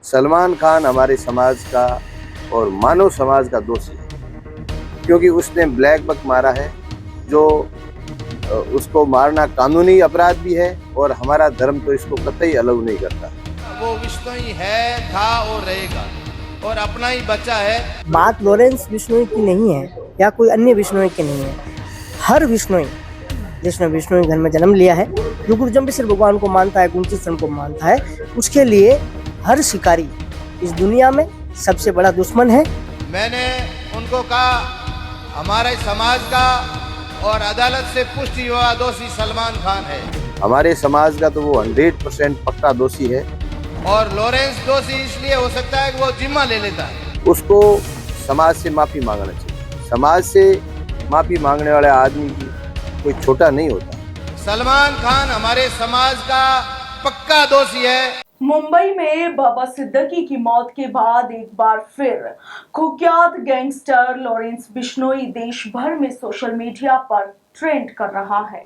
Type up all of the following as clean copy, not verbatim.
सलमान खान हमारे समाज का और मानव समाज का दोषी है, क्योंकि उसने ब्लैक बक मारा है, जो उसको मारना कानूनी अपराध भी है और हमारा धर्म तो इसको कतई अलाउ नहीं करता। वो बिश्नोई है, था और रहेगा और अपना ही बच्चा है। बात लॉरेंस बिश्नोई की नहीं है या कोई अन्य बिश्नोई की नहीं है। हर बिश्नोई जिसने बिश्नोई घर में जन्म लिया है, जो गुरु जम्बेश्वर भगवान को मानता है, गुरुचरण को मानता है, उसके लिए हर शिकारी इस दुनिया में सबसे बड़ा दुश्मन है। मैंने उनको कहा हमारे समाज का और अदालत से पुष्टि हुआ दोषी सलमान खान है। हमारे समाज का तो वो 100% पक्का दोषी है और लॉरेंस दोषी इसलिए हो सकता है कि वो जिम्मा ले लेता है। उसको समाज से माफी मांगना चाहिए। समाज से माफी मांगने वाले आदमी की कोई छोटा नहीं होता। सलमान खान हमारे समाज का पक्का दोषी है। मुंबई में बाबा सिद्दीकी की मौत के बाद एक बार फिर कुख्यात गैंगस्टर लॉरेंस बिश्नोई देश भर में सोशल मीडिया पर ट्रेंड कर रहा है।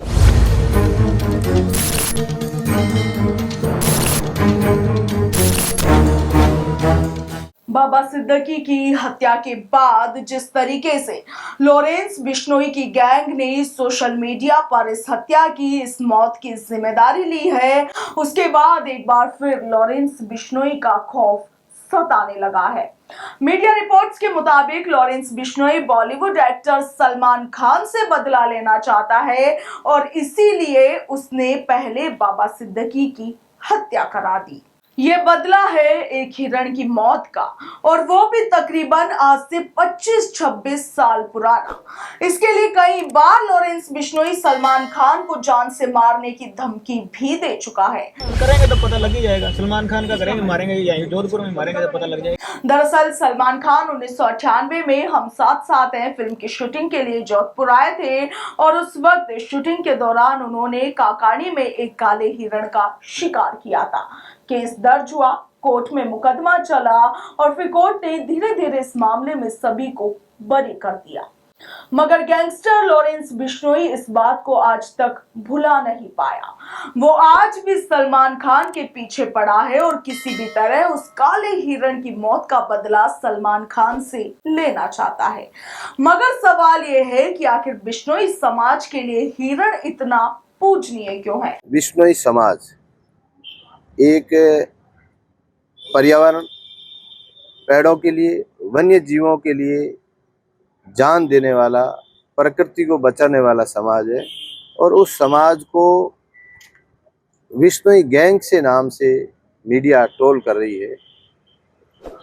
बाबा सिद्दीकी की हत्या के बाद जिस तरीके से लॉरेंस बिश्नोई की गैंग ने सोशल मीडिया पर इस हत्या की, इस मौत की जिम्मेदारी ली है, उसके बाद एक बार फिर लॉरेंस बिश्नोई का खौफ सताने लगा है। मीडिया रिपोर्ट्स के मुताबिक लॉरेंस बिश्नोई बॉलीवुड एक्टर सलमान खान से बदला लेना चाहता है और इसीलिए उसने पहले बाबा सिद्दीकी की हत्या करा दी। ये बदला है एक हिरण की मौत का, और वो भी तकरीबन आज से 25-26 साल पुराना। इसके लिए कई बार लॉरेंस बिश्नोई सलमान खान को जान से मारने की धमकी भी दे चुका है। करेंगे तो पता लग ही जाएगा। सलमान खान का करेंगे, मारेंगे यहीं जोधपुर में मारेंगे तो पता लग जाएगा। दरअसल सलमान खान 1998 में हम साथ साथ हैं फिल्म की शूटिंग के लिए जोधपुर आए थे और उस वक्त शूटिंग के दौरान उन्होंने काकानी में एक काले हिरण का शिकार किया था। केस दर्ज हुआ, कोर्ट में मुकदमा चला और फिर कोर्ट ने धीरे धीरे इस मामले में सभी को बरी कर दिया। मगर गैंगस्टर लॉरेंस बिश्नोई इस बात को आज तक भुला नहीं पाया। वो आज भी सलमान खान के पीछे पड़ा है और किसी भी तरह उस काले हिरण की मौत का बदला सलमान खान से लेना चाहता है। मगर सवाल ये है कि आखिर बिश्नोई समाज के लिए हिरण इतना पूजनीय क्यों है? बिश्नोई समाज एक पर्यावरण, पेड़ों के लिए, वन्य जीवों के लिए जान देने वाला, प्रकृति को बचाने वाला समाज है और उस समाज को बिश्नोई गैंग से नाम से मीडिया ट्रोल कर रही है।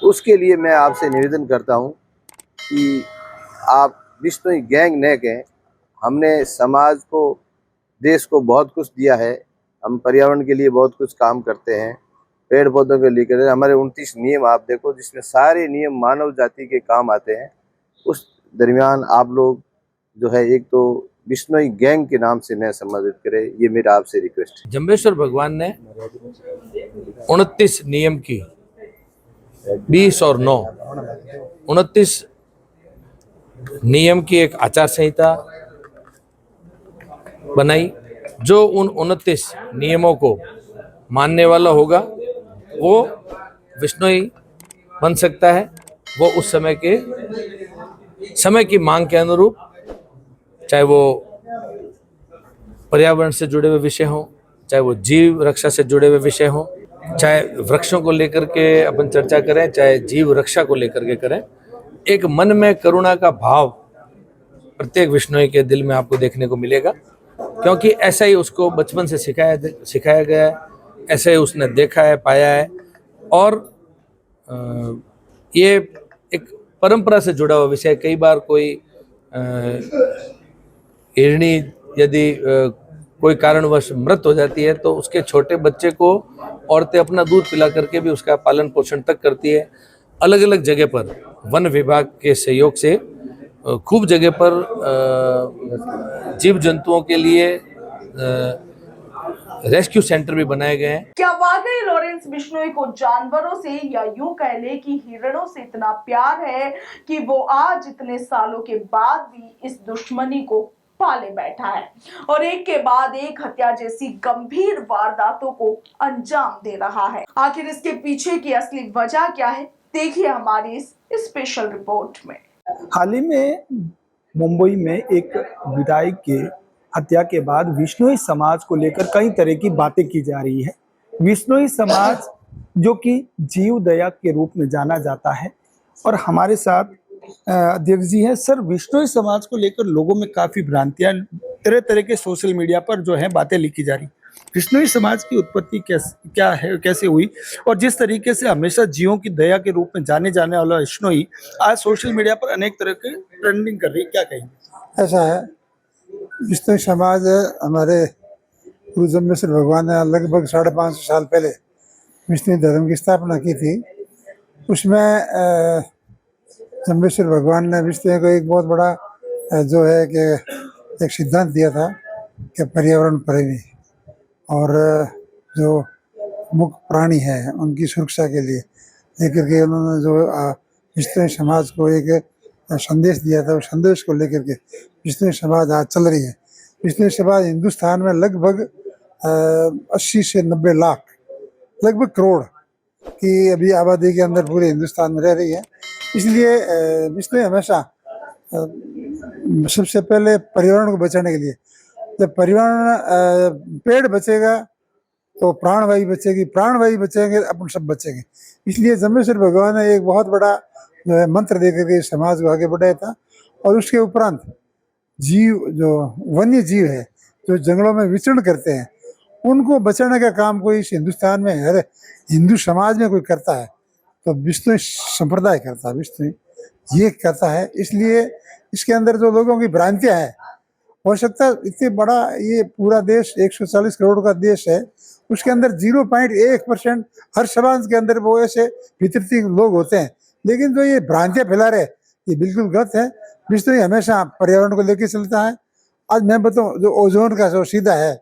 उसके लिए मैं आपसे निवेदन करता हूं कि आप बिश्नोई गैंग न कहें। हमने समाज को, देश को बहुत कुछ दिया है। हम पर्यावरण के लिए बहुत कुछ काम करते हैं, पेड़ पौधों के लिए करते हैं। हमारे 29 नियम आप देखो, जिसमें सारे नियम मानव जाति के काम आते हैं। उस दरमियान आप लोग जो है एक तो बिश्नोई गैंग के नाम से न संबोधित करें, ये मेरा आपसे रिक्वेस्ट है। जम्बेश्वर भगवान ने 29 नियम की 20 और 9 29 नियम की एक आचार संहिता बनाई। जो उन 29 नियमों को मानने वाला होगा वो बिश्नोई बन सकता है। वो उस समय की मांग के अनुरूप, चाहे वो पर्यावरण से जुड़े हुए विषय हों, चाहे वो जीव रक्षा से जुड़े हुए विषय हों, चाहे वृक्षों को लेकर के अपन चर्चा करें, चाहे जीव रक्षा को लेकर के करें, एक मन में करुणा का भाव प्रत्येक बिश्नोई के दिल में आपको देखने को मिलेगा, क्योंकि ऐसा ही उसको बचपन से सिखाया गया है, ऐसा ही उसने देखा है, पाया है। और ये एक परंपरा से जुड़ा हुआ विषय। कई बार कोई हिरणी यदि कोई कारणवश मृत हो जाती है तो उसके छोटे बच्चे को औरतें अपना दूध पिला करके भी उसका पालन पोषण तक करती है। अलग अलग जगह पर वन विभाग के सहयोग से खूब जगह पर जीव जंतुओं के लिए रेस्क्यू सेंटर भी बनाए गए हैं। क्या वाकई लॉरेंस बिश्नोई को जानवरों से, या यूं कह ले कि हिरणों से इतना प्यार है कि वो आज इतने सालों के बाद भी इस दुश्मनी को पाले बैठा है और एक के बाद एक हत्या जैसी गंभीर वारदातों को अंजाम दे रहा है। आखिर इसके पीछे की असली वजह क्या है, देखिए हमारी इस स्पेशल रिपोर्ट में। हाल ही में मुंबई में एक विधायक के हत्या के बाद विश्नोई समाज को लेकर कई तरह की बातें की जा रही है। विश्नोई समाज जो कि जीव दया के रूप में जाना जाता है, और हमारे साथ अध्यक्ष जी हैं। सर, विश्नोई समाज को लेकर लोगों में काफी भ्रांतियां, तरह तरह के सोशल मीडिया पर जो है बातें लिखी जा रही। विश्नोई समाज की उत्पत्ति क्या है, कैसे हुई, और जिस तरीके से हमेशा जीवों की दया के रूप में जाने जाने वाला विश्नोई आज सोशल मीडिया पर अनेक तरह के ट्रेंडिंग कर रही है, क्या कहेंगे? ऐसा है, विश्नोई समाज हमारे गुरु जम्बेश्वर भगवान ने लगभग 550 साल पहले विष्णु धर्म की स्थापना की थी। उसमें जम्बेश्वर भगवान ने विष्णु को एक बहुत बड़ा जो है कि एक सिद्धांत दिया था कि पर्यावरण प्रेमी और जो मुख्य प्राणी है उनकी सुरक्षा के लिए लेकर के उन्होंने जो विष्णु समाज को एक संदेश दिया था। उस संदेश को लेकर के विष्णु समाज आज चल रही है। विष्णु समाज हिंदुस्तान में लगभग 80 से 90 लाख, लगभग करोड़ की अभी आबादी के अंदर पूरे हिंदुस्तान में रह रही है। इसलिए विष्णु हमेशा सबसे पहले पर्यावरण को बचाने के लिए, जब पर्यावरण पेड़ बचेगा तो प्राणवायु बचेगी, प्राणवायु बचेंगे अपन सब बचेंगे। इसलिए जम्बेश्वर भगवान ने एक बहुत बड़ा जो है मंत्र देकर के समाज को आगे बढ़ाया था। और उसके उपरांत जीव, जो वन्य जीव है, जो जंगलों में विचरण करते हैं, उनको बचाने का काम कोई इस हिंदुस्तान में हर हिंदू समाज में कोई करता है तो विष्णु संप्रदाय करता है, विष्णु ये करता है। इसलिए इसके अंदर जो लोगों की भ्रांतियां है, हो सकता है इतने बड़ा ये पूरा देश 140 करोड़ का देश है, उसके अंदर 0.1% हर समाज के अंदर वो ऐसे वितरित लोग होते हैं। लेकिन जो ये भ्रांतियां फैला रहे, ये बिल्कुल गलत है। विष्णु हमेशा पर्यावरण को लेकर चलता है। आज मैं बताऊं, जो ओजोन का जो सीधा है,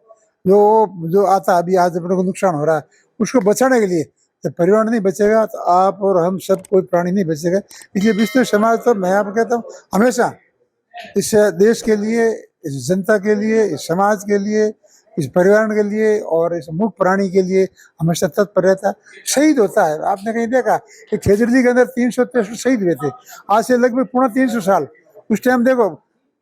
जो आता अभी आज अपने को नुकसान हो रहा है, उसको बचाने के लिए जब पर्यावरण नहीं बचेगा तो आप और हम सब, कोई प्राणी नहीं बचेगा। इसलिए विष्णु समाज तो मैं आपको कहता हूँ हमेशा इस देश के लिए, इस जनता के लिए, इस समाज के लिए, इस पर्यावरण के लिए और इस मुख्य प्राणी के लिए हमेशा तत्पर रहता है। शहीद होता है, आपने कहीं देखा कि खेजड़ी के अंदर 363 शहीद हुए थे आज से लगभग 350 साल। उस टाइम देखो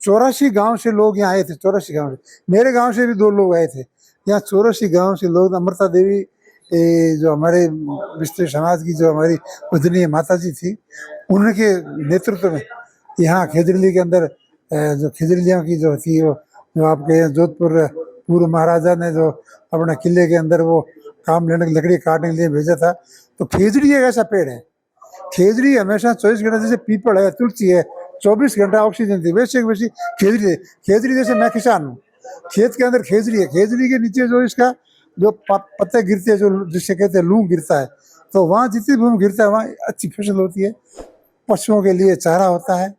84 गांव से लोग यहाँ आए थे, 84 गांव से, मेरे गांव से भी 2 लोग आए थे यहाँ। 84 गांव से लोग, अमृता देवी जो हमारे विष्णु समाज की जो हमारी पूजनीय माता जी थी, उनके नेतृत्व में यहाँ खेजड़ी के अंदर जो खेजड़ियों की जो थी, वो जो आपके जोधपुर पूर्व महाराजा ने जो अपने किले के अंदर वो काम लेने की लकड़ी काटने के लिए भेजा था। तो खेजड़ी एक ऐसा पेड़ है, खेजड़ी हमेशा 24 घंटे, जैसे पीपल है, तुलसी है, 24 घंटा ऑक्सीजन थी, वैसे खेजड़ी है। खेजड़ी जैसे मैं किसान हूँ, खेत के अंदर खेजड़ी है, खेजड़ी के नीचे जो इसका जो पत्ते गिरते हैं, जो जिसे कहते हैं लूं गिरता है, तो वहाँ जितनी भूमि गिरता है वहाँ अच्छी फसल होती है, पशुओं के लिए चारा होता है।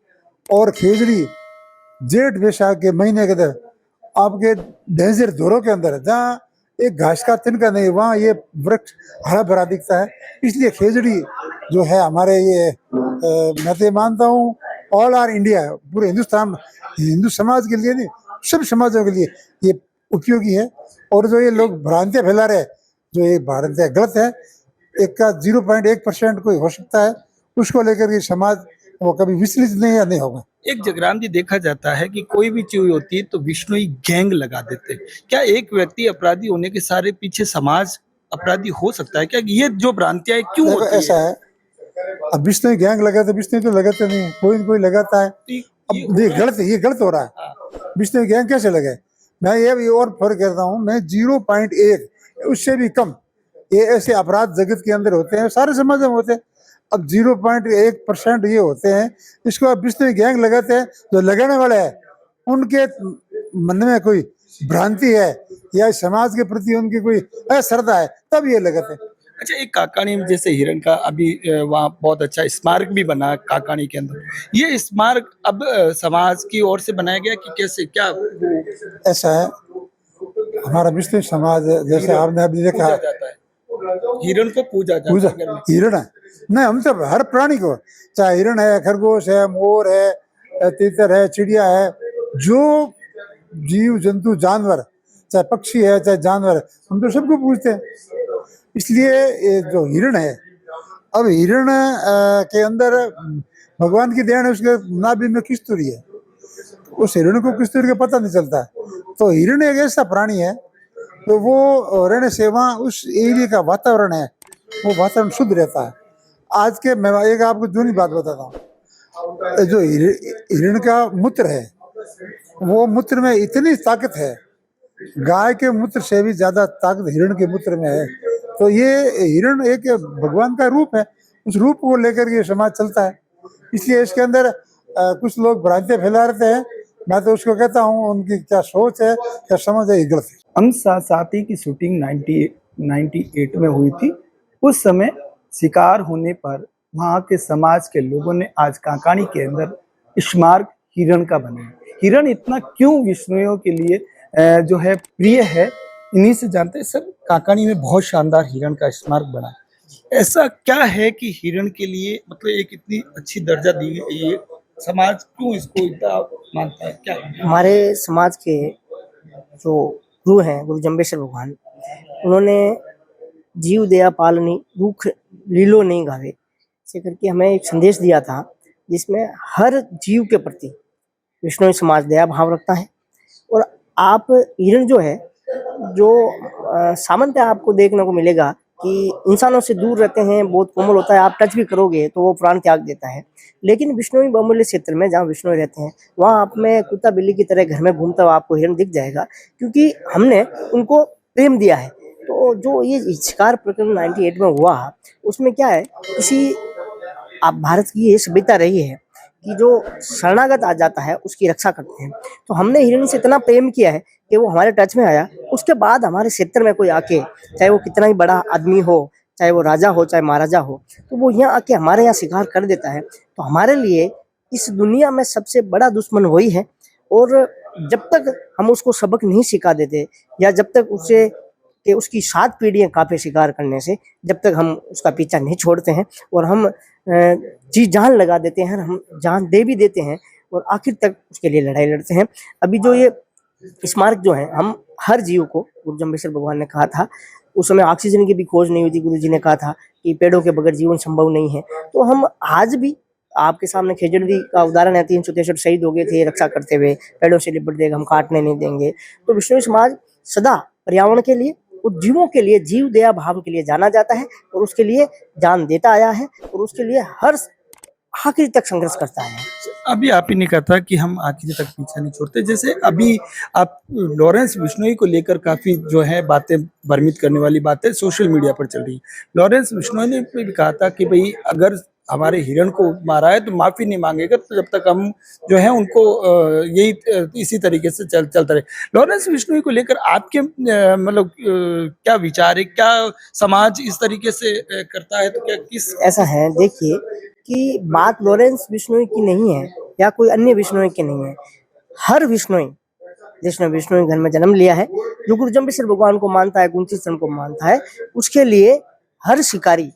और खेजड़ी जेठ वैशाख के महीने के अंदर आपके ढेंजर धोरों के अंदर, जहाँ एक घास का तिनका नहीं, वहाँ ये वृक्ष हरा भरा दिखता है। इसलिए खेजड़ी जो है हमारे ये मैं तो मानता हूँ ऑल आर इंडिया, पूरे हिंदुस्तान, हिंदू समाज के लिए नहीं, सब समाजों के लिए ये उपयोगी है। और जो ये लोग भ्रांतियां फैला रहे, जो ये भ्रांतियां गलत है, एक का 0.1% कोई हो सकता है, उसको लेकर के समाज वो कभी विचलित नहीं होगा। एक जगराम जी, देखा जाता है कि कोई भी चीज होती है तो विश्नोई गैंग लगा देते हैं। क्या एक व्यक्ति अपराधी होने के सारे पीछे समाज अपराधी हो सकता है? क्या ये जो भ्रांतियां क्यों होती है? ऐसा है, अब विष्णु गैंग लगाते, विष्णु तो लगाते नहीं, कोई न कोई लगाता है। अब ये गलत हो रहा है। विष्णु गैंग कैसे लगे? मैं ये भी और फर्क करता हूँ, मैं 0.1 उससे भी कम ये ऐसे अपराध जगत के अंदर होते हैं, सारे समाज में होते हैं। अब 0.1% ये होते हैं, इसको आप विष्णु गैंग लगाते हैं। जो लगाने वाले हैं उनके मन में कोई भ्रांति है या समाज के प्रति उनकी कोई अश्रद्धा है, तब ये लगाते हैं। अच्छा, एक काकानी में जैसे हिरण का अभी वहाँ बहुत अच्छा स्मारक भी बना काकानी के अंदर, ये स्मारक अब समाज की ओर से बनाया गया कि कैसे, क्या? ऐसा है, हमारा विष्णु समाज जैसे आपने अभी देखा जाता है, हिरण को पूजा पूजा हिरण है नहीं, हम सब हर प्राणी को, चाहे हिरण है, खरगोश है, मोर है, तीतर है, चिड़िया है, जो जीव जंतु जानवर, चाहे पक्षी है चाहे जानवर है, हम तो सबको पूजते हैं। इसलिए ये जो हिरण है, अब हिरण के अंदर भगवान की देन है, उसके नाभि में किस्तूरी है, उस हिरण को किस्तूरी का पता नहीं चलता। तो हिरण एक ऐसा प्राणी है, तो वो रहने से वहाँ उस एरिया का वातावरण है, वो वातावरण शुद्ध रहता है। आज के मैं एक आपको जूनी बात बताता हूँ, जो हिरण का मूत्र है, वो मूत्र में इतनी ताकत है, गाय के मूत्र से भी ज्यादा ताकत हिरण के मूत्र में है। तो ये हिरण एक भगवान का रूप है, उस रूप को लेकर के समाज चलता है। इसलिए इसके अंदर कुछ लोग भ्रांतियां फैला रहे हैं, मैं तो उसको कहता हूँ उनकी क्या सोच है, क्या समझ है, ये गलत है। अंश साथी की शूटिंग 98 में हुई थी। उस समय शिकार होने पर वहाँ के समाज के लोगों ने आज काकानी के अंदर स्मारक हिरण का बनाया। हिरण इतना क्यों विष्णुओं के लिए जो है प्रिय है, इन्हीं से जानते हैं। सर, काकानी में बहुत शानदार हिरण का स्मारक बना है, ऐसा क्या है कि हिरण के लिए मतलब एक इतनी अच्छी दर्जा दी गई है, समाज क्यों इसको इतना मानता है, क्या है? हमारे समाज के जो गुरु हैं, गुरु जम्बेश्वर भगवान, उन्होंने जीव दया पालनी दुख लीलो नहीं गावे से करके हमें एक संदेश दिया था, जिसमें हर जीव के प्रति विष्णु समाज दया भाव रखता है। और आप हिरण जो है, जो सामान्यतः आपको देखने को मिलेगा कि इंसानों से दूर रहते हैं, बहुत कोमल होता है, आप टच भी करोगे तो वो प्राण त्याग देता है। लेकिन विष्णु बहुमूल्य क्षेत्र में जहाँ विष्णु रहते हैं, वहाँ आप में कुत्ता बिल्ली की तरह घर में घूमता हुआ आपको हिरण दिख जाएगा, क्योंकि हमने उनको प्रेम दिया है। तो जो ये शिकार प्रकरण 98 में हुआ, उसमें क्या है, किसी आप भारत की ये सभ्यता रही है कि जो शरणागत आ जाता है उसकी रक्षा करते हैं। तो हमने हिरण से इतना प्रेम किया है कि वो हमारे टच में आया, उसके बाद हमारे क्षेत्र में कोई आके, चाहे वो कितना ही बड़ा आदमी हो, चाहे वो राजा हो चाहे महाराजा हो, तो वो यहाँ आके हमारे यहाँ शिकार कर देता है। तो हमारे लिए इस दुनिया में सबसे बड़ा दुश्मन वही है। और जब तक हम उसको सबक नहीं सिखा देते, या जब तक उसे कि उसकी 7 पीढ़ियां काफी शिकार करने से, जब तक हम उसका पीछा नहीं छोड़ते हैं और हम जी जान लगा देते हैं, हम जान दे भी देते हैं और आखिर तक उसके लिए लड़ाई लड़ते हैं। अभी जो ये स्मारक जो है, हम हर जीव को, गुरु जम्बेश्वर भगवान ने कहा था, उस समय ऑक्सीजन की भी खोज नहीं हुई थी, गुरु जी ने कहा था कि पेड़ों के बगैर जीवन संभव नहीं है। तो हम आज भी आपके सामने खेजड़ नदी का उदाहरण है, 363 शहीद हो गए थे रक्षा करते हुए, पेड़ों से लिपट देगा, हम काटने नहीं देंगे। तो विष्णु समाज सदा पर्यावरण के लिए और जीवों के लिए, जीव दया भाव के लिए जाना जाता है और उसके लिए जान देता आया है और उसके लिए हर आखिरी तक संघर्ष करता है। अभी आप ही ने कहा था कि हम आखिरी तक पीछा नहीं छोड़ते। जैसे अभी आप लॉरेंस बिश्नोई को लेकर काफी जो है बातें भ्रमित करने वाली बातें सोशल मीडिया पर चल रही है। लॉरेंस बिश्नोई ने भी कहा था कि भाई अगर हमारे हिरण को मारा है तो माफी नहीं मांगेगा, तो जब तक हम जो है उनको यही इसी तरीके से चलता रहे। लॉरेंस बिश्नोई को लेकर आपके मतलब क्या विचार है, क्या समाज इस तरीके से करता है, तो क्या किस ऐसा है, देखिए कि बात लॉरेंस बिश्नोई की नहीं है या कोई अन्य बिश्नोई की नहीं है। हर बिश्नोई जिसने बिश्नोई घर में जन्म लिया है, जो गुरु जम्बेश्वर भगवान को मानता है, गुंचीचरण को मानता है, उसके लिए हर शिकारी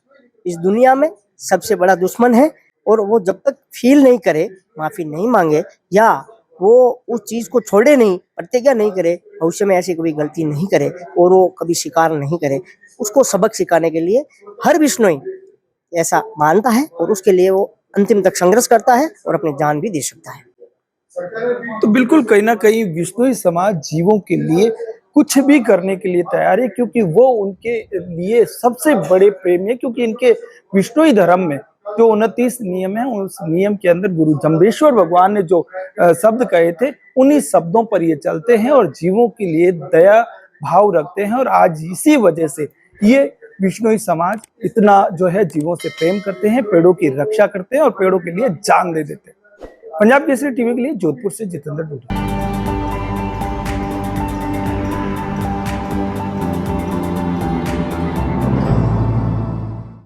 इस दुनिया में सबसे बड़ा दुश्मन है। और वो जब तक फील नहीं करे, माफी नहीं मांगे, या वो उस चीज को छोड़े नहीं, प्रतिज्ञा नहीं करे, भविष्य में ऐसी कभी गलती नहीं करे और वो कभी शिकार नहीं करे, उसको सबक सिखाने के लिए हर बिश्नोई ऐसा मानता है और उसके लिए वो अंतिम तक संघर्ष करता है और अपनी जान भी दे सकता है। तो बिल्कुल कहीं ना कहीं विश्नोई समाज जीवों के लिए कुछ भी करने के लिए तैयार है, क्योंकि वो उनके लिए सबसे बड़े प्रेमी है। क्योंकि इनके विश्नोई धर्म में जो 29 नियम है, उस नियम के अंदर गुरु जम्बेश्वर भगवान ने जो शब्द कहे थे, उन्हीं शब्दों पर ये चलते हैं और जीवों के लिए दया भाव रखते हैं। और आज इसी वजह से ये विश्नोई समाज इतना जो है जीवों से प्रेम करते हैं, पेड़ों की रक्षा करते हैं और पेड़ों के लिए जान दे देते हैं। पंजाब केसरी टीवी के लिए जोधपुर से जितेंद्र डोडी।